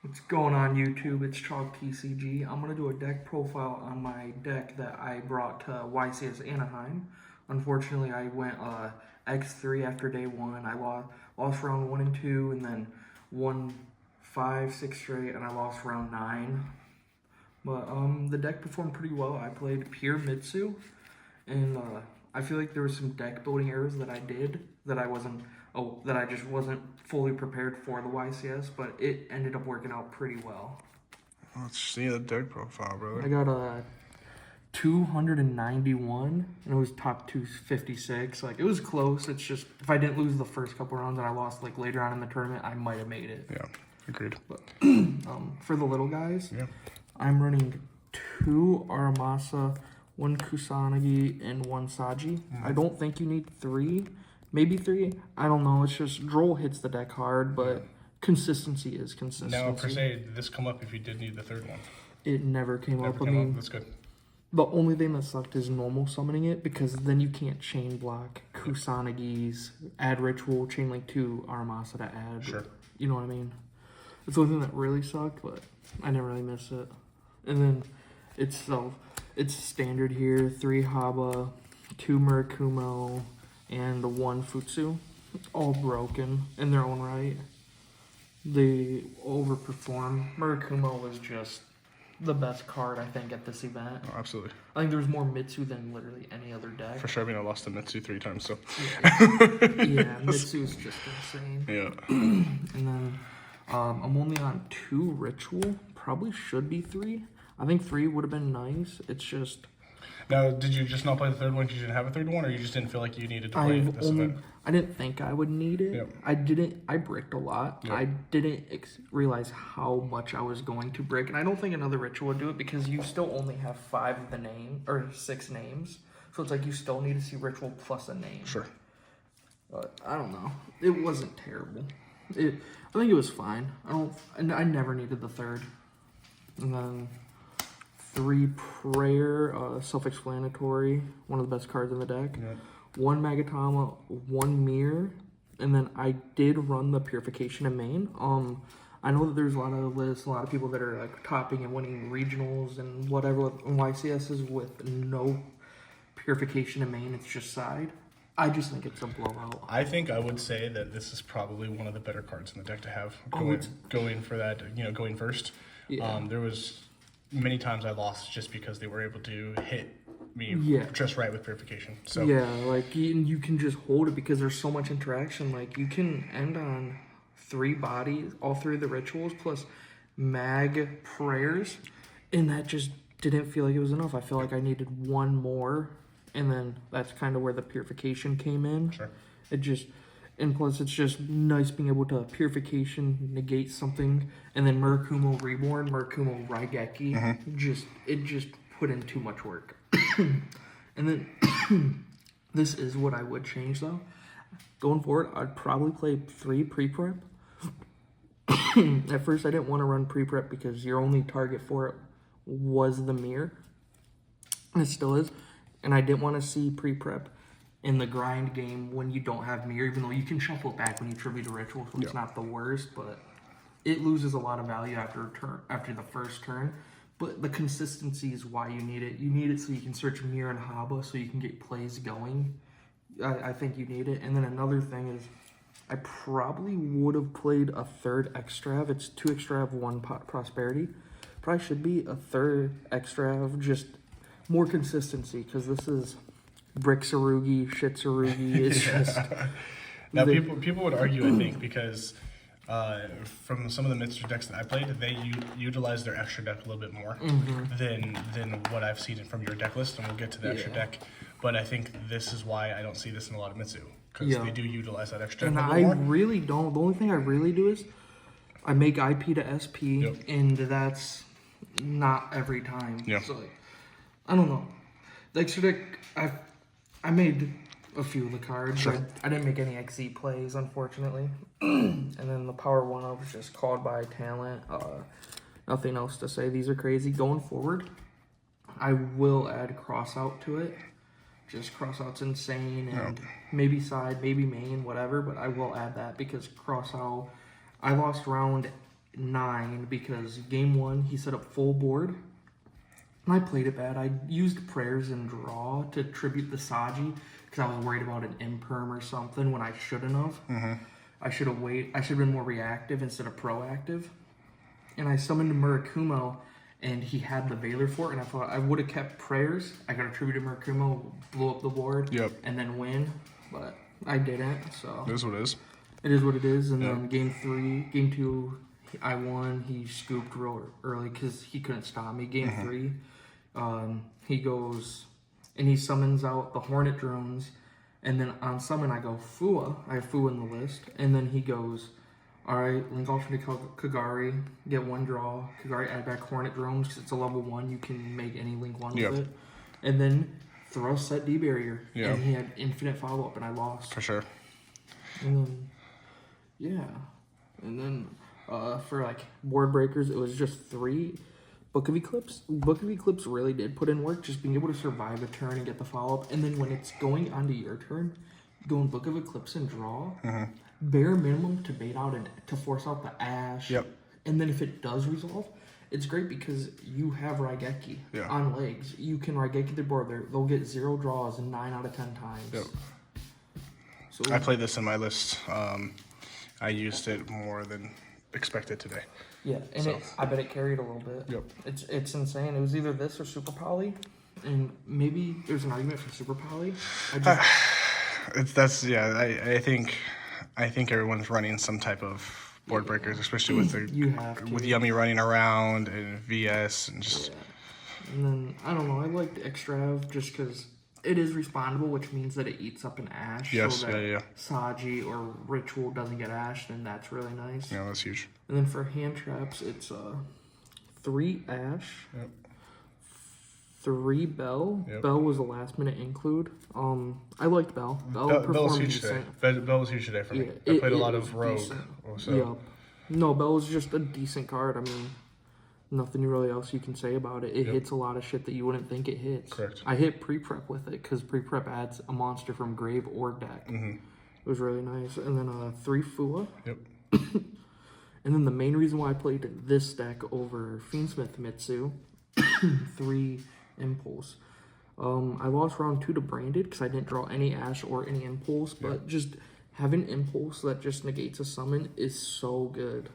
What's going on YouTube? It's Chalk TCG. I'm going to do a deck profile on my deck that I brought to YCS Anaheim. Unfortunately, I went X3 after day one. I lost round 1 and 2, and then won 5, 6 straight, and I lost round 9. But the deck performed pretty well. I played pure Mitsu, and I feel like there was some deck building errors that I did that I just wasn't fully prepared for the YCS, but it ended up working out pretty well. Let's see the deck profile, brother. I got a 291, and it was top 256. Like, it was close. It's just, if I didn't lose the first couple rounds and I lost like later on in the tournament, I might have made it. Yeah, agreed. But for the little guys, Yeah. I'm running 2 Aramasa, 1 Kusanagi, and 1 Saji. I don't think you need 3. Maybe 3. I don't know. It's just Droll hits the deck hard, but consistency is consistency. Now, per se, did this come up if you did need the third one? It never came up. Never came up? That's good. The only thing that sucked is normal summoning it, because then you can't chain block Kusanagi's, add ritual, chain link 2 Aramasa to add. Sure. You know what I mean? It's the only thing that really sucked, but I never really miss it. And then it's standard here: 3 Haba, 2 Murakumo, and 1 Futsu. All broken in their own right. They overperform. Murakumo was just the best card, I think, at this event. Oh, absolutely. I think there was more Mitsu than literally any other deck. For sure, I mean, I lost to Mitsu 3 times, so. Yeah, Mitsu's just insane. Yeah. And then I'm only on 2 Ritual. Probably should be 3. I think 3 would have been nice. It's just... Now, did you just not play the third one because you didn't have a third one, or you just didn't feel like you needed to play this event? I didn't think I would need it. Yep. I bricked a lot. Yep. I didn't realize how much I was going to brick. And I don't think another ritual would do it, because you still only have 5 of the name, or 6 names. So it's like you still need to see ritual plus a name. Sure. But I don't know. It wasn't terrible. I think it was fine. I never needed the third. And then 3 Prayer, self-explanatory, one of the best cards in the deck. Yep. 1 Magatama, 1 Mirror, and then I did run the Purification in main. I know that there's a lot of lists, a lot of people that are like topping and winning regionals and whatever in YCSs with no Purification in main. It's just side. I just think it's a blowout. I think I would say that this is probably one of the better cards in the deck to have going for that, going first. Yeah. There was many times I lost just because they were able to hit me just right with Purification. So yeah, like you can just hold it because there's so much interaction. Like, you can end on 3 bodies, all 3 of the rituals plus mag prayers, and that just didn't feel like it was enough. I feel like I needed 1 more, and then that's kind of where the Purification came in. Sure. And plus, it's just nice being able to Purification, negate something, and then Murakumo Reborn, Murakumo Raigeki. It just put in too much work. And then, this is what I would change, though. Going forward, I'd probably play 3 pre-prep. At first, I didn't want to run pre-prep because your only target for it was the mirror. And it still is. And I didn't want to see pre-prep in the grind game when you don't have mirror, even though you can shuffle it back when you tribute a ritual, so it's not the worst, but it loses a lot of value after the first turn. But the consistency is why you need it. You need it so you can search mirror and Haba so you can get plays going. I think you need it. And then another thing is, I probably would have played a 3rd Extrav. It's 2 Extrav, 1 Prosperity. Probably should be a 3rd Extrav, just more consistency, because this is Brick-Tsurugi, Shit-Tsurugi. It's just... Now, people would argue, I think, because from some of the Mitsurugi decks that I played, they utilize their extra deck a little bit more than what I've seen from your deck list, and we'll get to the extra deck. But I think this is why I don't see this in a lot of Mitsu, because they do utilize that extra deck a little more. Really don't. The only thing I really do is I make IP to SP, and that's not every time. Yeah. So, I don't know. The extra deck, I made a few of the cards. Sure. I didn't make any XZ plays, unfortunately. And then the Power 1-Up was just called by talent. Nothing else to say. These are crazy. Going forward, I will add Crossout to it. Just Crossout's insane. And maybe side, maybe main, whatever. But I will add that because Crossout, I lost round 9 because game 1 he set up full board. And I played it bad. I used prayers and draw to tribute the Saji because I was worried about an imperm or something when I shouldn't have. I should have I should have been more reactive instead of proactive. And I summoned Murakumo, and he had the Valor Fort, and I thought I would have kept prayers. I got attributed Murakumo, blew up the board, and then win, but I didn't. So it is what it is. It is what it is. And then game 2, I won. He scooped real early because he couldn't stop me. Game 3, he goes and he summons out the Hornet drones, and then on summon I go Fua. I have Fua in the list, and then he goes, all right, link off into Kagari, get 1 draw. Kagari add back Hornet drones because it's a level 1. You can make any link 1 with it, and then throw set D barrier. And he had infinite follow up, and I lost for sure. And then and then for like board breakers, it was just 3. Book of Eclipse. Book of Eclipse really did put in work, just being able to survive a turn and get the follow-up. And then when it's going onto your turn, go in Book of Eclipse and draw. Bare minimum to bait out and to force out the Ash. And then if it does resolve, it's great because you have Raigeki on legs. You can Raigeki the board there. They'll get 0 draws 9 out of 10 times. So I played this in my list. I used it more than expected today. Yeah, and I bet it carried a little bit. It's insane. It was either this or Super Poly, and maybe there's an argument for Super Poly. I think everyone's running some type of board breakers, especially with with Yummy running around and VS and just. And then I don't know. I like the Extrav just because it is respawnable, which means that it eats up an Ash. So that Saji or Ritual doesn't get Ash, and that's really nice. Yeah, that's huge. And then for hand traps, it's 3 Ash, 3 Bell. Bell was a last minute include. I liked Bell. Bell was huge today. Bell was huge today for me. I played a lot of Rogue. No, Bell was just a decent card. I mean, nothing really else you can say about it. It hits a lot of shit that you wouldn't think it hits. Correct. I hit pre-prep with it because pre-prep adds a monster from grave or deck. It was really nice. And then 3 Fua. And then the main reason why I played this deck over Fiendsmith Mitsu, 3 Impulse. I lost round 2 to Branded because I didn't draw any Ash or any Impulse, but just having Impulse that just negates a summon is so good.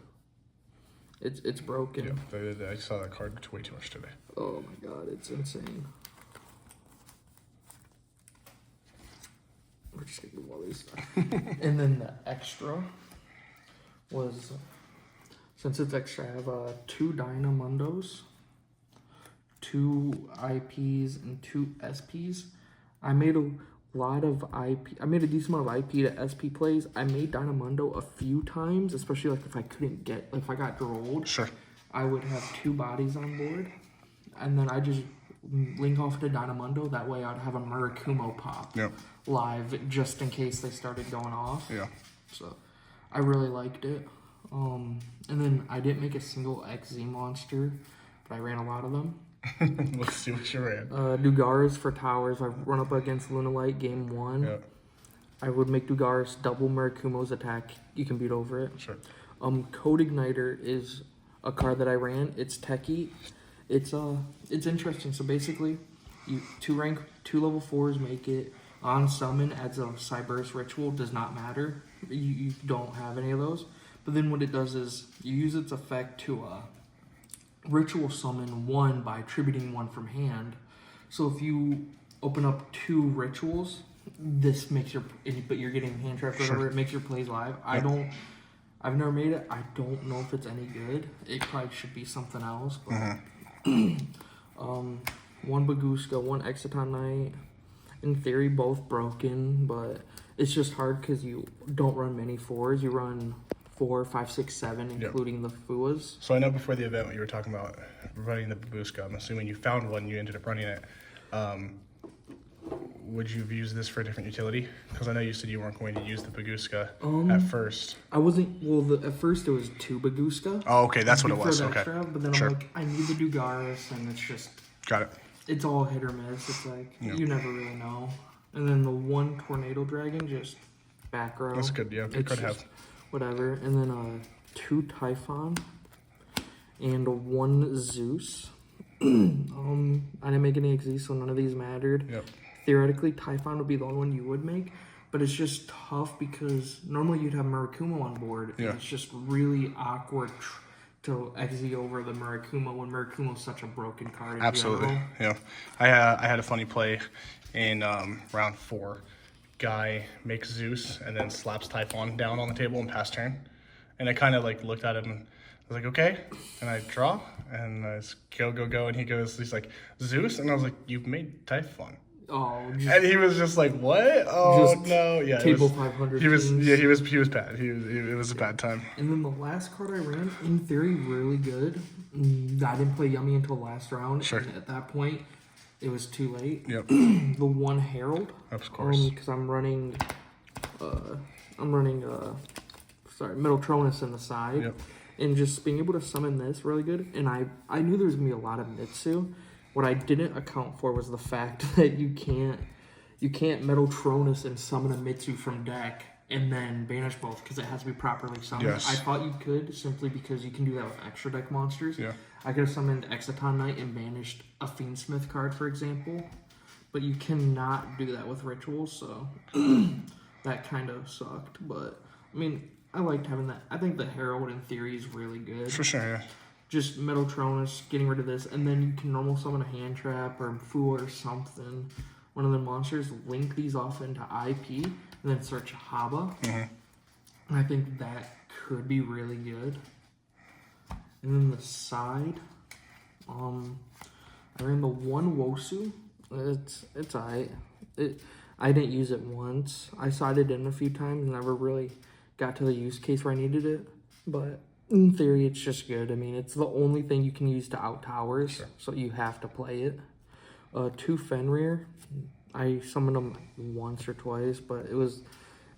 It's broken. I saw that card way too much today. Oh my god, it's insane. We're just gonna do all this stuff. And then the extra was, since it's extra, I have 2 Dynamundos, 2 IPs, and 2 SPs. I made a lot of IP. I made a decent amount of IP to SP plays. I made Dynamundo a few times, especially like if I got drolled. I would have 2 bodies on board, and then I just link off to Dynamundo. That way I'd have a Murakumo pop live just in case they started going off. So I really liked it. And then I didn't make a single XZ monster, but I ran a lot of them. Let's see what you ran. Dugaris for towers. I've run up against Lunalight game 1. I would make Dugaris double Murakumo's attack. You can beat over it. Code Igniter is a card that I ran. It's techie. It's interesting. So basically, you 2 level 4s make it. On summon adds a Cyberse Ritual. Does not matter. You don't have any of those. But then what it does is you use its effect to ritual summon 1 by attributing 1 from hand. So if you open up 2 rituals, this makes but you're getting hand trapped or whatever, it makes your plays live. I've never made it. I don't know if it's any good. It probably should be something else. But 1 Baguska, 1 Exiton Knight. In theory, both broken, but it's just hard because you don't run many 4s. You run 4, 5, 6, 7, including the Fuas. So I know before the event you were talking about running the Babushka. I'm assuming you found one, you ended up running it. Would you have used this for a different utility? Because I know you said you weren't going to use the Baguska at first. I wasn't. Well, at first it was 2 Baguska. Oh, okay, that's what it was. Okay. Extra, but then I'm like, I need the Dugaris, and it's just. Got it. It's all hit or miss. It's like you never really know. And then the 1 Tornado Dragon, just back row. That's good. Yeah, good card to have. Whatever. And then 2 Typhon. and 1 Zeus. I didn't make any XZ, so none of these mattered. Yep. Theoretically, Typhon would be the only one you would make, but it's just tough because normally you'd have Murakumo on board, and it's just really awkward to XZ over the Murakumo when Murakumo's such a broken card. Absolutely. Yeah. I had a funny play in round 4. Guy makes Zeus and then slaps Typhon down on the table and pass turn. And I kind of like looked at him and I was like, okay. And I draw and I just go. And he's like, Zeus? And I was like, you've made Typhon. Oh, and he was just like, what? Oh, no. Yeah. Table 500. He was bad. It was a bad time. And then the last card I ran, in theory, really good. I didn't play Yummy until last round. Sure. And at that point, it was too late. Yep. The 1 Herald. Of course. Because I'm running Metaltronus in the side. Yep. And just being able to summon this really good. And I knew there was going to be a lot of Mitsu. What I didn't account for was the fact that you can't Metaltronus and summon a Mitsu from deck and then banish both because it has to be properly summoned. Yes. I thought you could simply because you can do that with extra deck monsters. Yeah. I could have summoned Exciton Knight and banished a Fiendsmith card, for example. But you cannot do that with rituals, so that kind of sucked. But, I mean, I liked having that. I think the Herald, in theory, is really good. For sure, yeah. Just Metaltronus, getting rid of this, and then you can normal summon a Hand Trap or Fool or something. One of the monsters, link these off into IP, and then search Haba. Mm-hmm. And I think that could be really good. And then the side, I ran the 1 Wosu. It's alright. I didn't use it once. I sided in a few times, never really got to the use case where I needed it. But in theory, it's just good. I mean, it's the only thing you can use to out towers, so you have to play it. 2 Fenrir. I summoned them once or twice, but it was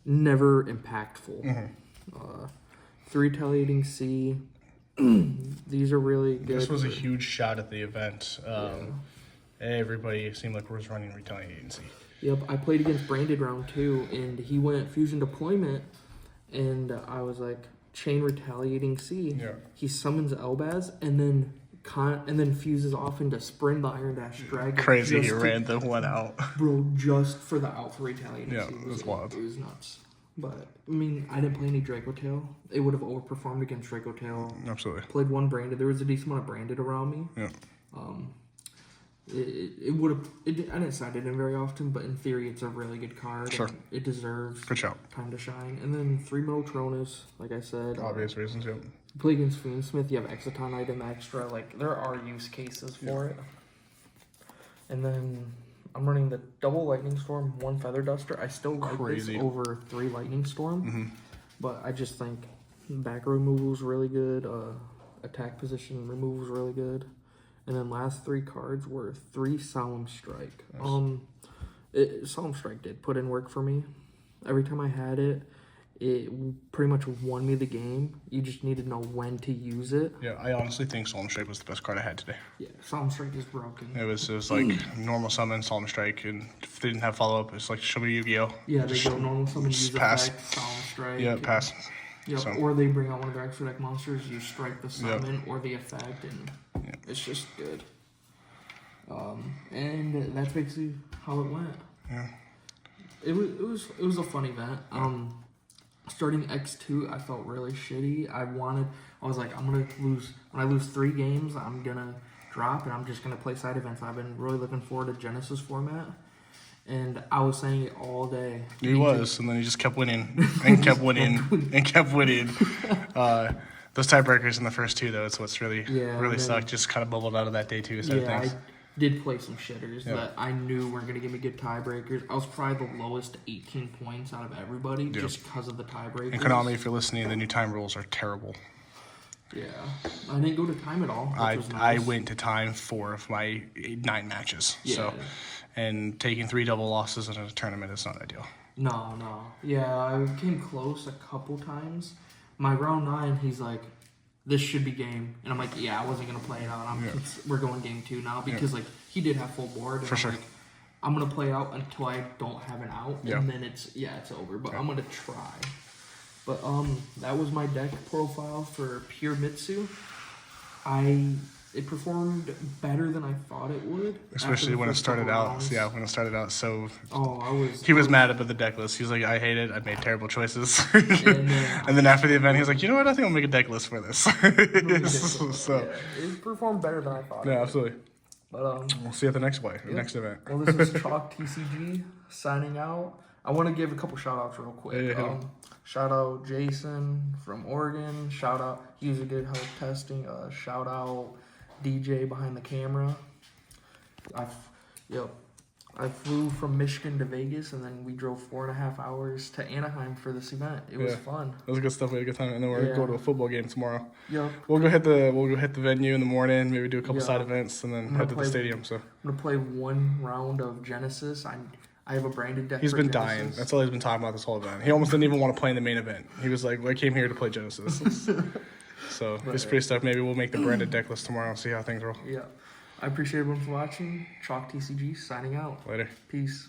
never impactful. Mm-hmm. 3 Retaliating Sea. These are really good. This was a huge shot at the event. Everybody seemed like was running Retaliating Sea. Yep, I played against Branded round 2, and he went Fusion Deployment, and I was like, Chain Retaliating Sea. Yeah. He summons Elbaz, and then fuses off into Spring the Iron Dash Dragon. Crazy, he ran the one out. Bro, just for the out for Retaliating Sea. Yeah, it was wild. It was nuts. But, I mean, I didn't play any Draco Tail. It would have overperformed against Draco Tail. Absolutely. Played 1 Branded. There was a decent amount of Branded around me. Yeah. It would have. I didn't side it in very often, but in theory, it's a really good card. Sure. It deserves Good job. time to shine. And then 3 Metaltronus, like I said. Obvious reasons, yep. Play against Fiendsmith, you have Exciton item extra. Like, there are use cases for it. And then I'm running the double Lightning Storm, 1 Feather Duster. I still like this over 3 Lightning Storm. But I just think back removal is really good. Attack position removal is really good. And then last 3 cards were 3 Solemn Strike. Nice. Solemn Strike did put in work for me. Every time I had it, it pretty much won me the game. You just need to know when to use it. Yeah, I honestly think Solemn Strike was the best card I had today. Yeah, Solemn Strike is broken. It was like normal summon, Solemn Strike, and if they didn't have follow-up, it's like show me Yu-Gi-Oh! Yeah, they go normal summon, use pass. effect, Solemn Strike. Yeah, pass. Yep, So. or they bring out one of their extra deck monsters, you strike the summon or the effect, and it's just good. And that's basically how it went. Yeah. It was a fun event. Starting X2, I felt really shitty. I was like, I'm gonna lose. When I lose 3 games, I'm gonna drop, and I'm just gonna play side events. I've been really looking forward to Genesis format, and I was saying it all day. He was, and then he just kept winning and kept winning and kept winning. Those tiebreakers in the first 2, though, it's what's really sucked. Just kind of bubbled out of that day 2 side of things. I did play some shitters that I knew weren't going to give me good tiebreakers. I was probably the lowest 18 points out of everybody just because of the tiebreakers. And Konami, if you're listening, the new time rules are terrible. Yeah. I didn't go to time at all, which was nice. I went to time 4 of my 9 matches. Yeah. So, and taking 3 double losses in a tournament is not ideal. No. Yeah, I came close a couple times. My round 9, he's like, this should be game. And I'm like, yeah, I wasn't going to play it out. We're going game 2 now because, like, he did have full board. And For sure. Like, I'm going to play out until I don't have an out. Yeah. And then it's over. But I'm going to try. But that was my deck profile for Pure Mitsu. It performed better than I thought it would. Especially when it started out. Yeah, when it started out. So he was mad about the deck list. He was like, I hate it. I made terrible choices. And then after the event, he was like, you know what? I think I'll make a deck list for this. So it performed better than I thought. Yeah, absolutely. But we'll see you at the next next event. Well, this is Chalk TCG signing out. I want to give a couple shout outs real quick. Shout out Jason from Oregon. Shout out, he was a good help testing. Shout out DJ behind the camera. I flew from Michigan to Vegas, and then we drove 4.5 hours to Anaheim for this event. It was fun. It was good stuff. We had a good time, and then we're gonna go to a football game tomorrow. Yep. We'll go hit the venue in the morning. Maybe do a couple side events, and then head to the stadium. So I'm gonna play one round of Genesis. I have a branded deck. He's been dying. That's all he's been talking about this whole event. He almost didn't even want to play in the main event. He was like, well, I came here to play Genesis. So it's pretty stuff. Maybe we'll make the branded deck list tomorrow and see how things roll. Yeah. I appreciate everyone for watching. Chalk TCG signing out. Later. Peace.